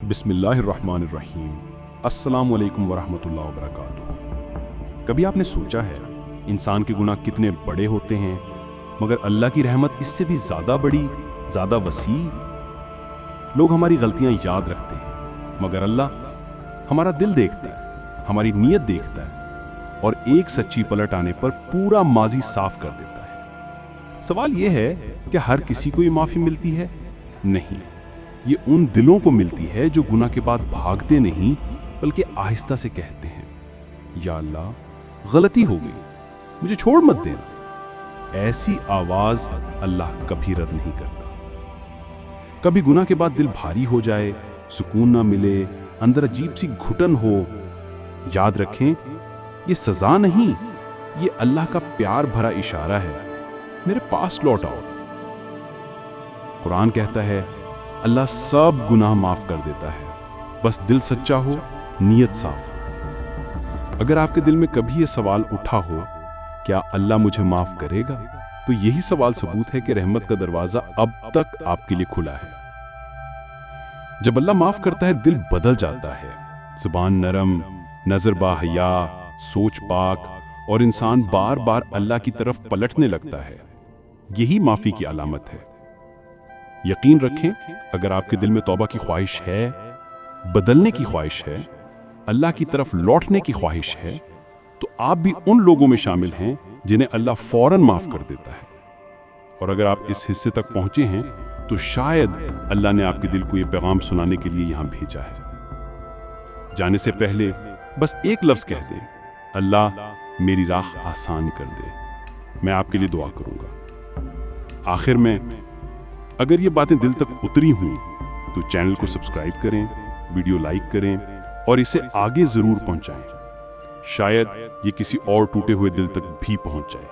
बिस्मिल्लाहिर्रहमानिर्रहीम। अस्सलाम वालेकुम वरहमतुल्लाहि वबरकातुहू। कभी आपने सोचा है इंसान के गुनाह कितने बड़े होते हैं, मगर अल्लाह की रहमत इससे भी ज़्यादा बड़ी, ज़्यादा वसी। लोग हमारी गलतियां याद रखते हैं, मगर अल्लाह हमारा दिल देखता है, हमारी नीयत देखता है और एक सच्ची पलट आने पर पूरा माजी साफ कर देता है। सवाल यह है कि हर किसी को ये माफ़ी मिलती है? नहीं, ये उन दिलों को मिलती है जो गुनाह के बाद भागते नहीं बल्कि आहिस्ता से कहते हैं, या अल्लाह गलती हो गई, मुझे छोड़ मत देना। ऐसी आवाज अल्लाह कभी रद्द नहीं करता। कभी गुनाह के बाद दिल भारी हो जाए, सुकून ना मिले, अंदर अजीब सी घुटन हो, याद रखें ये सजा नहीं, ये अल्लाह का प्यार भरा इशारा है, मेरे पास लौट आओ। कुरान कहता है अल्लाह सब गुनाह माफ कर देता है, बस दिल सच्चा हो, नीयत साफ हो। अगर आपके दिल में कभी ये सवाल उठा हो, क्या अल्लाह मुझे माफ करेगा, तो यही सवाल सबूत है कि रहमत का दरवाजा अब तक आपके लिए खुला है। जब अल्लाह माफ करता है, दिल बदल जाता है, जुबान नरम, नजर बाहया, सोच पाक और इंसान बार बार अल्लाह की तरफ पलटने लगता है। यही माफी की अलामत है। यकीन रखें, अगर आपके दिल में तौबा की ख्वाहिश है, बदलने की ख्वाहिश है, अल्लाह की तरफ लौटने की ख्वाहिश है, तो आप भी उन लोगों में शामिल हैं जिन्हें अल्लाह फौरन माफ कर देता है। और अगर आप इस हिस्से तक पहुंचे हैं तो शायद अल्लाह ने आपके दिल को यह पैगाम सुनाने के लिए यहां भेजा है। जाने से पहले बस एक लफ्ज कह दें, अल्लाह मेरी राह आसान कर दे, मैं आपके लिए दुआ करूंगा। आखिर में अगर ये बातें दिल तक उतरी हुई तो चैनल को सब्सक्राइब करें, वीडियो लाइक करें और इसे आगे जरूर पहुंचाएं। शायद ये किसी और टूटे हुए दिल तक भी पहुंच जाए।